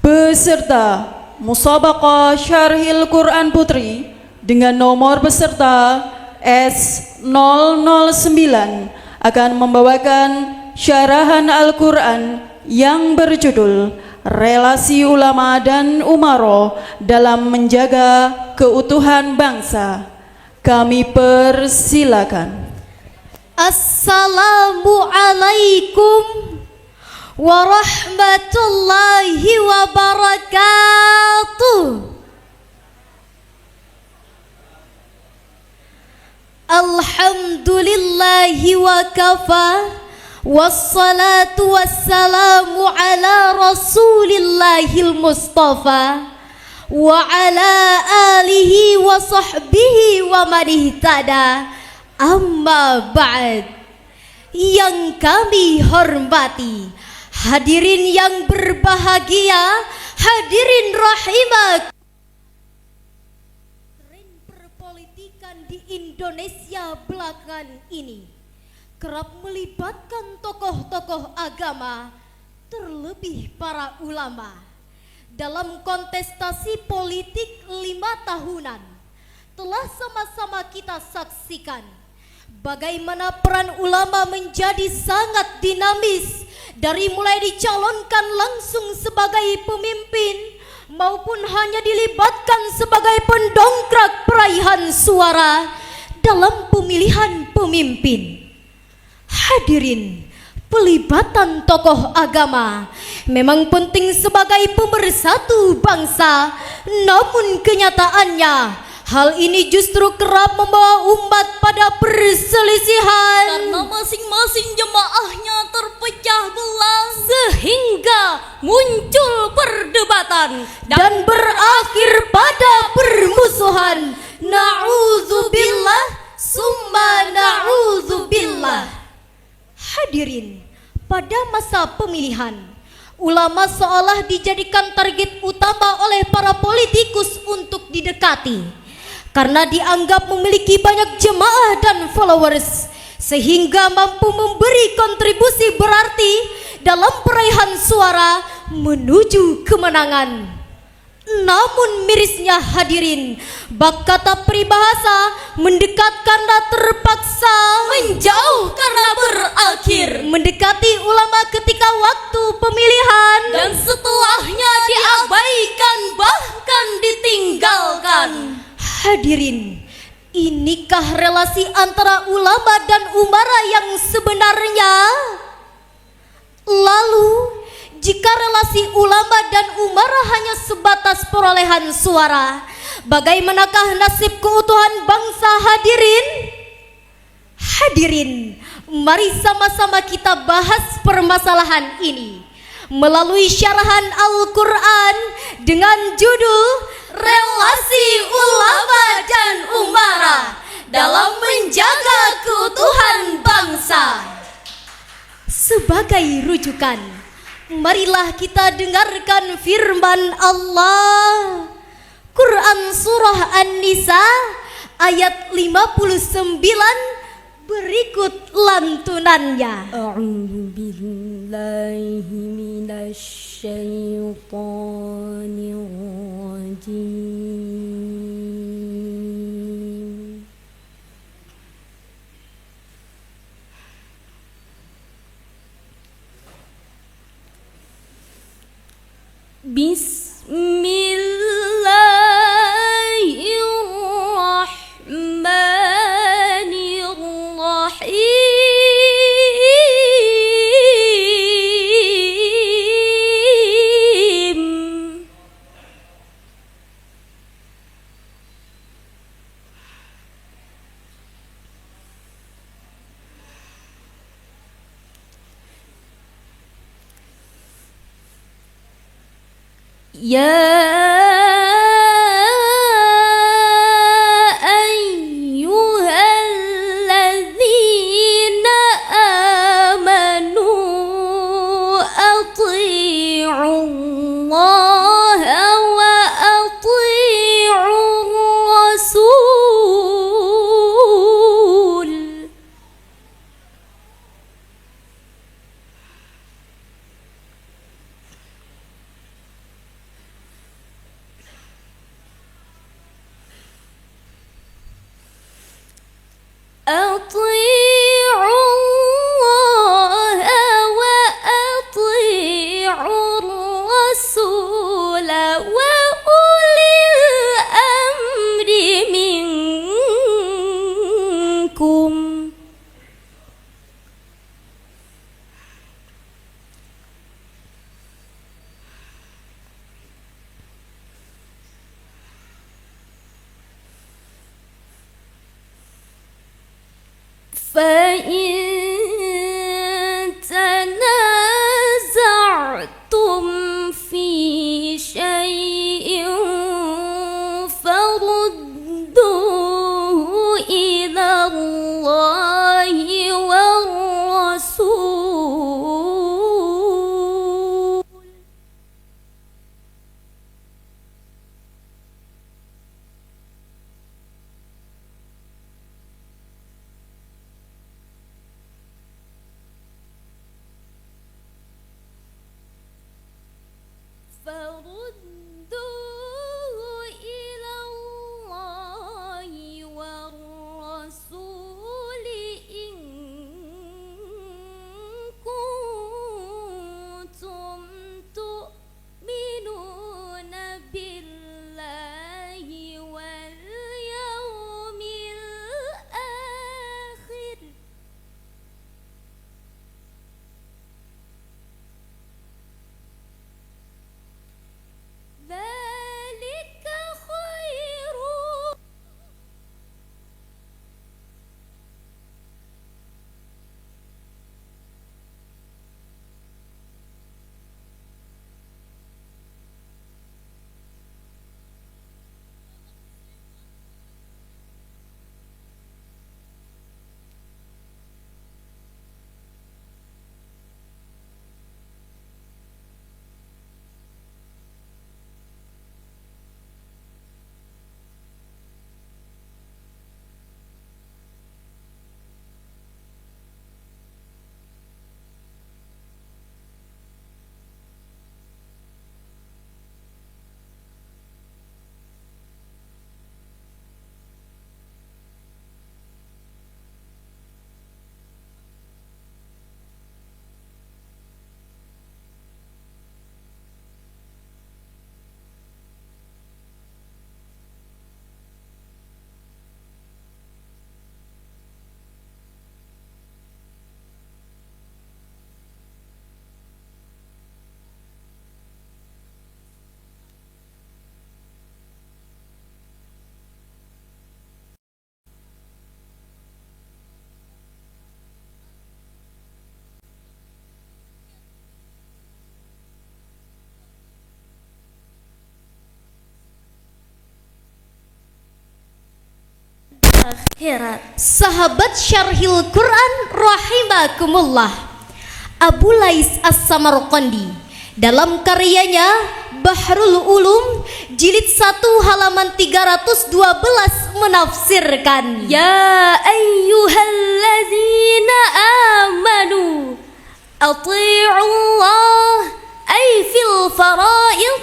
Peserta Musabaqah Syarhil Quran Putri dengan nomor peserta S009 akan membawakan syarahan Al-Quran yang berjudul Relasi Ulama dan Umaro dalam Menjaga Keutuhan Bangsa. Kami persilakan. Assalamualaikum warahmatullahi wabarakatuh. Alhamdulillahi wa kafa, wassalatu wassalamu ala rasulillahil mustafa wa ala alihi wa sahbihi wa man ihtada. Amma ba'd. Yang kami hormati hadirin yang berbahagia, hadirin rahimah. Tren perpolitikan di Indonesia belakangan ini kerap melibatkan tokoh-tokoh agama, terlebih para ulama. Dalam kontestasi politik 5 tahunan, telah sama-sama kita saksikan bagaimana peran ulama menjadi sangat dinamis, dari mulai dicalonkan langsung sebagai pemimpin maupun hanya dilibatkan sebagai pendongkrak peraihan suara dalam pemilihan pemimpin. Hadirin, pelibatan tokoh agama memang penting sebagai pemersatu bangsa, namun kenyataannya hal ini justru kerap membawa umat pada perselisihan karena masing-masing jemaahnya terpecah belah, sehingga muncul perdebatan dan berakhir pada permusuhan. Na'udzubillah summa na'udzubillah. Hadirin, pada masa pemilihan, ulama seolah dijadikan target utama oleh para politikus untuk didekati karena dianggap memiliki banyak jemaah dan followers, sehingga mampu memberi kontribusi berarti dalam peraihan suara menuju kemenangan. Namun mirisnya hadirin, bak kata peribahasa, mendekat karena terpaksa, menjauh karena berakhir. Mendekati ulama ketika waktu pemilihan, dan setelahnya diabaikan bahkan ditinggalkan. Hadirin, inikah relasi antara ulama dan umara yang sebenarnya? Lalu, jika relasi ulama dan umara hanya sebatas perolehan suara, bagaimanakah nasib keutuhan bangsa hadirin? Hadirin, mari sama-sama kita bahas permasalahan ini melalui syarahan Al-Quran dengan judul Relasi Ulama dan Umara dalam Menjaga Keutuhan Bangsa. Sebagai rujukan, marilah kita dengarkan firman Allah, Quran Surah An-Nisa ayat 59, berikut lantunannya. A'udzu billahi minasy syaithanir rajim. Bismillahirrahmanirrahim. Ya ayyuhalladzina amanu athi'ullaha wa athi'ur rasul. فردوه إلى الله والرسول إن كنتم تؤمنون بالله واليوم الآخر ذلك خير akhirat. Sahabat Syarhil Quran rahimakumullah, Abu Lais As-Samarqandi dalam karyanya Bahrul Ulum jilid 1 halaman 312 menafsirkan, Ya ayyuhalladzina amanu ati'ullah ay fil faraid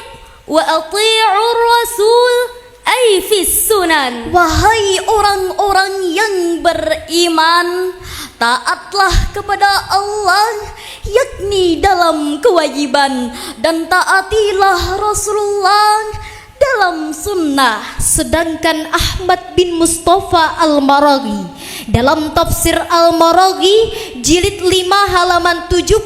wa ati'ur rasul ay fis sunan. wahai orang-orang yang beriman, taatlah kepada Allah yakni dalam kewajiban, dan taatilah Rasulullah dalam sunnah. Sedangkan Ahmad bin Mustafa Al-Maraghi dalam tafsir Al-Maraghi jilid 5 halaman 72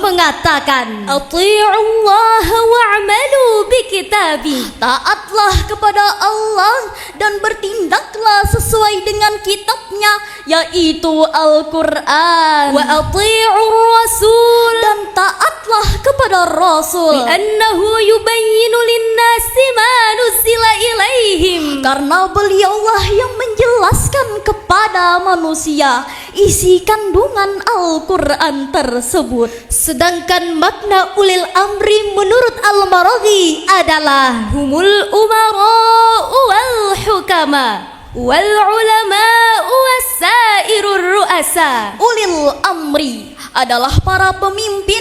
mengatakan, Ati'ullah wa'malu bikitabi. taatlah kepada Allah dan bertindaklah sesuai dengan kitabnya, yaitu Al-Quran. Wa ati'ur rasul. Dan taatlah kepada Rasul, Li'annahu yubayyinu linnasi ma nuzila ilaihim. karena beliaulah yang menjelaskan kepada manusia isi kandungan Al-Quran tersebut. Sedangkan makna ulil amri menurut Al-Maraghi adalah Humul umara'u wal hukama wal ulama'u wassairur ru'asa. ulil amri adalah para pemimpin,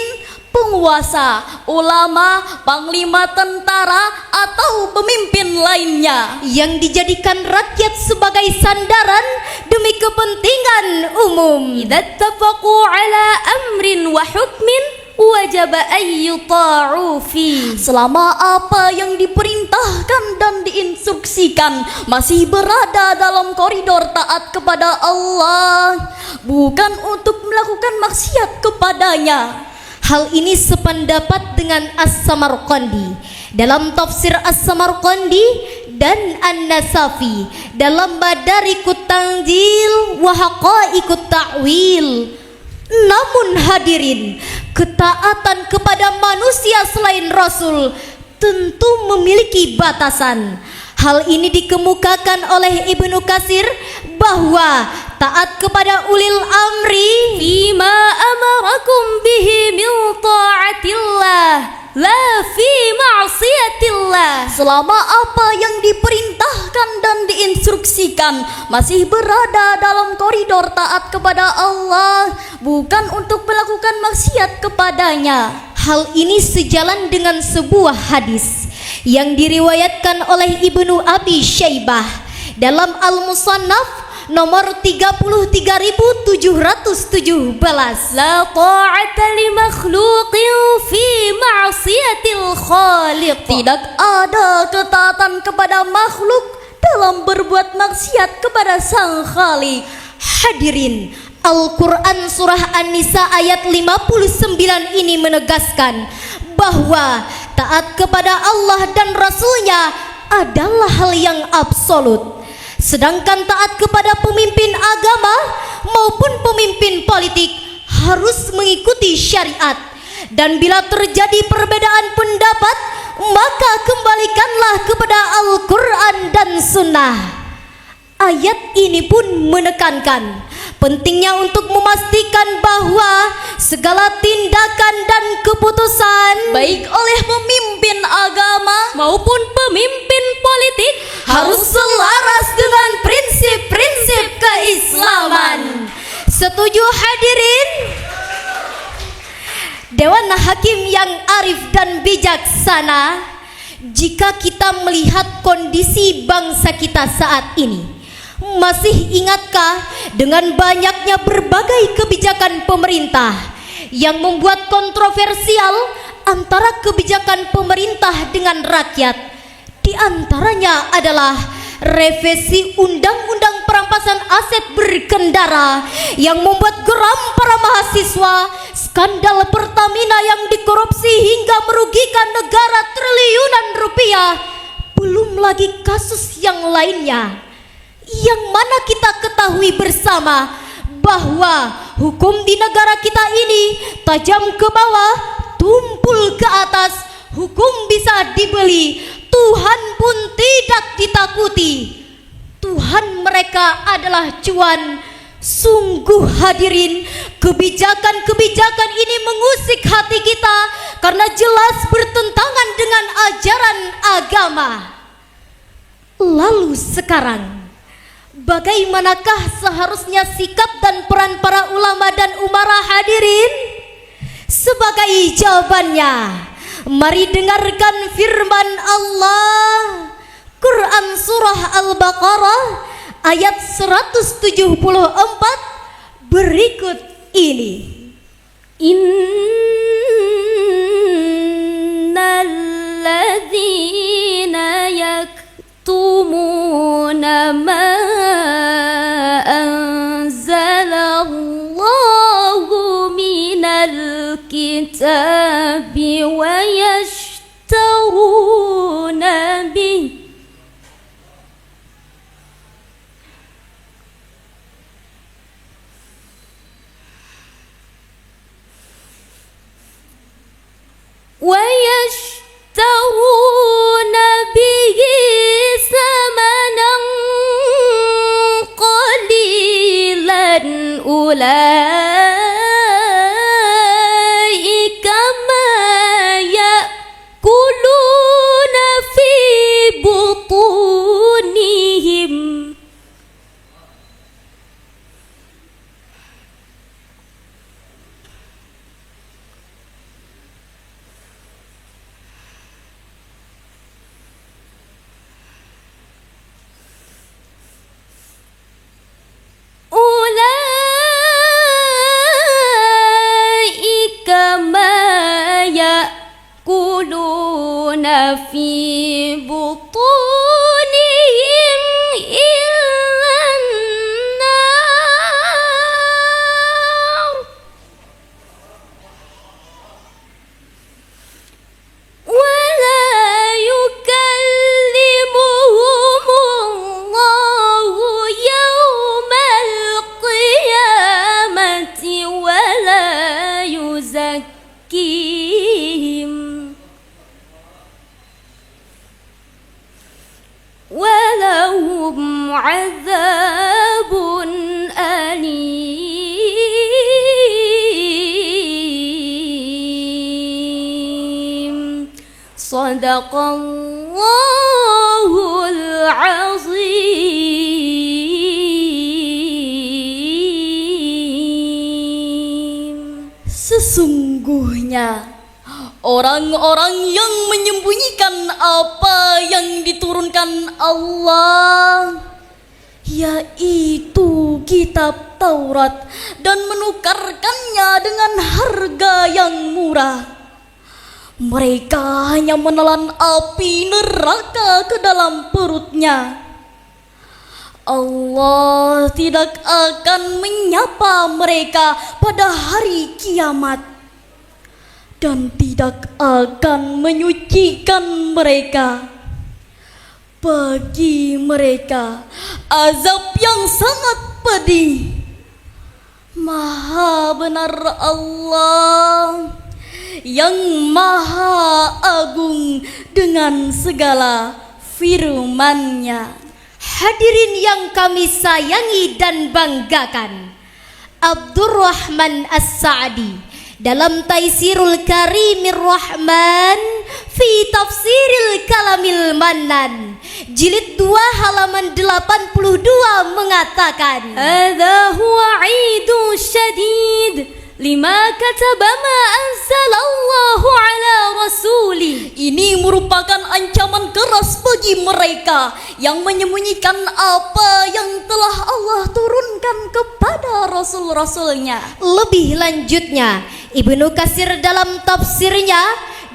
penguasa, ulama, panglima tentara, atau pemimpin lainnya yang dijadikan rakyat sebagai sandaran demi kepentingan umum. Idza ittafaqu ala amrin wa hukmin wajaba an yuta'u fi. Selama apa yang diperintahkan dan diinstruksikan masih berada dalam koridor taat kepada Allah, bukan untuk melakukan maksiat kepadanya. Hal ini sependapat dengan As-Samarqandi dalam tafsir As-Samarqandi dan An-Nasafi dalam Madarikut Tanzil wa Haqaiqut Ta'wil. Namun hadirin, ketaatan kepada manusia selain Rasul tentu memiliki batasan. Hal ini dikemukakan oleh Ibnu Katsir bahwa taat kepada ulil amri Fima amarakum bihi min ta'atillah la fi ma'siyatillah. selama apa yang diperintahkan dan diinstruksikan masih berada dalam koridor taat kepada Allah, bukan untuk melakukan maksiat kepadanya. Hal ini sejalan dengan sebuah hadis yang diriwayatkan oleh Ibnu Abi Syaibah dalam Al-Musannaf nomor 33.717. La ta'ata li makhluqin fi ma'siyatil khaliq. Tidak ada ketaatan kepada makhluk dalam berbuat maksiat kepada Sang Khalik. Hadirin, Al-Quran Surah An-Nisa ayat 59 ini menegaskan bahwa taat kepada Allah dan Rasulnya adalah hal yang absolut. Sedangkan taat kepada pemimpin agama maupun pemimpin politik harus mengikuti syariat. Dan bila terjadi perbedaan pendapat, maka kembalikanlah kepada Al-Quran dan Sunnah. Ayat ini pun menekankan pentingnya untuk memastikan bahwa segala tindakan dan keputusan baik oleh pemimpin agama maupun pemimpin politik harus selaras dengan prinsip-prinsip keislaman. Setuju hadirin? Dewan Hakim yang arif dan bijaksana, jika kita melihat kondisi bangsa kita saat ini, masih ingatkah dengan banyaknya berbagai kebijakan pemerintah yang membuat kontroversial antara kebijakan pemerintah dengan rakyat? Di antaranya adalah revisi Undang-Undang Perampasan Aset Berkendara yang membuat geram para mahasiswa, skandal Pertamina yang dikorupsi hingga merugikan negara triliunan rupiah, belum lagi kasus yang lainnya. Yang mana kita ketahui bersama bahwa hukum di negara kita ini tajam ke bawah, tumpul ke atas, hukum bisa dibeli, Tuhan pun tidak ditakuti. Tuhan mereka adalah cuan. Sungguh hadirin, kebijakan-kebijakan ini mengusik hati kita karena jelas bertentangan dengan ajaran agama. Lalu sekarang, bagaimanakah seharusnya sikap dan peran para ulama dan umara hadirin? Sebagai jawabannya, mari dengarkan firman Allah, Quran Surah Al-Baqarah ayat 174 berikut ini. Innal ladzina yaktumuna ma anzalallahu minal kitabi wa yashtaruna bihi ويشترون به ثمنا قليلا أولئك ما يأكلون في بطونهم في بطونهم إلا النار ولا يكلمهم الله يوم القيامة ولا يزكيهم ولهم عذاب أليم صدق الله العظيم. Sesungguhnya orang-orang yang menyembunyikan apa yang diturunkan Allah, yaitu kitab Taurat, dan menukarkannya dengan harga yang murah. Mereka hanya menelan api neraka ke dalam perutnya. Allah tidak akan menyapa mereka pada hari kiamat dan tidak akan menyucikan mereka. Bagi mereka azab yang sangat pedih. Maha benar Allah yang maha agung dengan segala firman-Nya. Hadirin yang kami sayangi dan banggakan, Abdurrahman As-Sa'di dalam Taisirul Karimir Rahman fi Tafsiril Kalamil Mannan jilid 2 halaman 82 mengatakan, Hadza huwa 'idu syadid lima kataba ma anzalallahu ala rasuli. Ini merupakan ancaman keras bagi mereka yang menyembunyikan apa yang telah Allah turunkan kepada rasul-rasulnya. Lebih lanjutnya, Ibnu Katsir dalam tafsirnya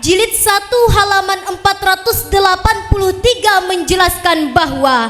jilid 1 halaman 483 menjelaskan bahwa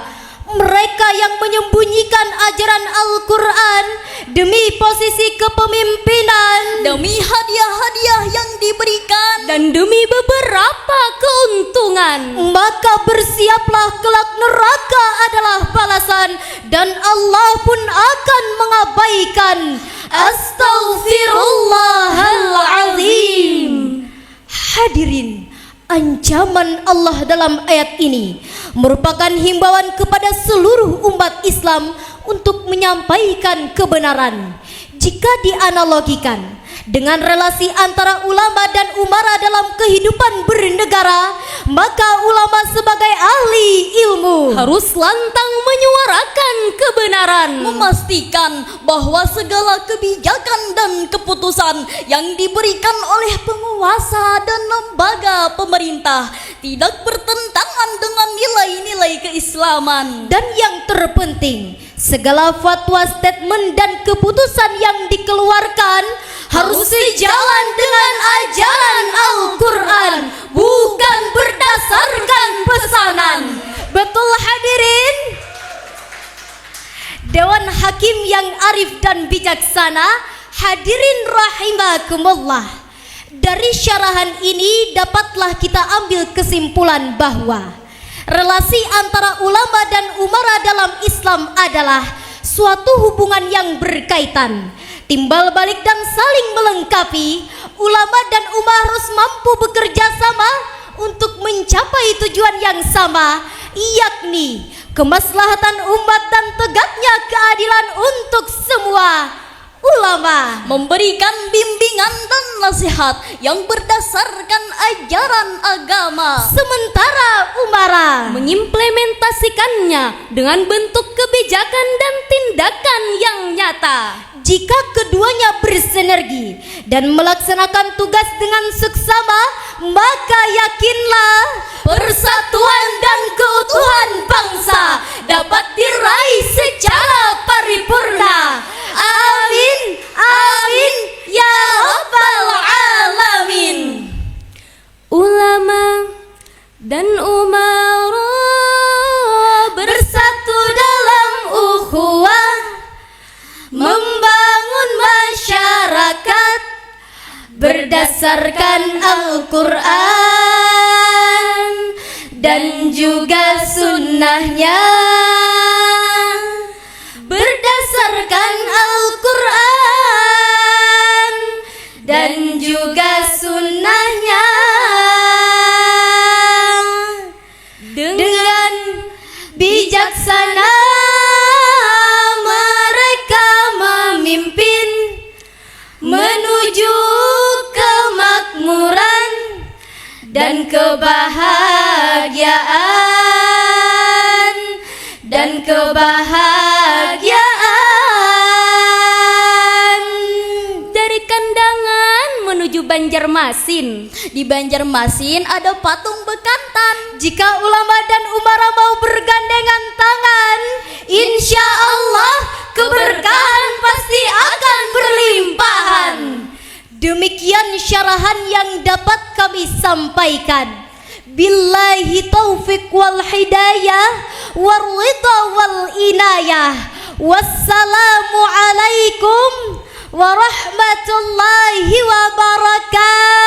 mereka yang menyembunyikan ajaran Al-Quran demi posisi kepemimpinan, demi hadiah-hadiah yang diberikan, dan demi beberapa keuntungan, maka bersiaplah kelak neraka adalah balasan, dan Allah pun akan mengabaikan. Astaghfirullahalazim. Hadirin, ancaman Allah dalam ayat ini merupakan himbauan kepada seluruh umat Islam untuk menyampaikan kebenaran. Jika dianalogikan dengan relasi antara ulama dan umara dalam kehidupan bernegara, maka ulama sebagai ahli ilmu harus lantang menyuarakan kebenaran, memastikan bahwa segala kebijakan dan keputusan yang diberikan oleh penguasa dan lembaga pemerintah tidak bertentangan dengan nilai-nilai keislaman. Dan yang terpenting, segala fatwa, statement dan keputusan yang dikeluarkan harus sejalan dengan ajaran Al-Quran, bukan berdasarkan pesanan. Betul hadirin? Dewan Hakim yang arif dan bijaksana, hadirin rahimakumullah. Dari syarahan ini dapatlah kita ambil kesimpulan bahwa relasi antara ulama dan umara dalam Islam adalah suatu hubungan yang berkaitan, timbal balik dan saling melengkapi. Ulama dan umara harus mampu bekerja sama untuk mencapai tujuan yang sama, yakni kemaslahatan umat dan tegaknya keadilan untuk semua. Ulama memberikan bimbingan dan nasihat yang berdasarkan ajaran agama, sementara umara mengimplementasikannya dengan bentuk kebijakan dan tindakan yang nyata. Jika keduanya bersinergi dan melaksanakan tugas dengan seksama, maka yakinlah persatuan dan keutuhan bangsa dapat diraih secara paripurna. Amin, amin, ya rabbal alamin. Ulama dan umara bersatu dalam ukhuwah, membangun masyarakat berdasarkan Al-Quran dan juga sunnahnya. Berdasarkan Al-Quran dan juga sunnahnya, dengan bijaksana mereka memimpin menuju kemakmuran dan kebahagiaan dan kebahagiaan. dari kandangan menuju Banjarmasin. Di Banjarmasin ada patung bekantan. Jika ulama dan umara mau bergandengan tangan, insya Allah keberkahan pasti akan berlimpahan. Demikian syarahan yang dapat kami sampaikan. Billahi taufiq wal hidayah wal ridha wal inayah. Wassalamu alaikum warahmatullahi wabarakatuh.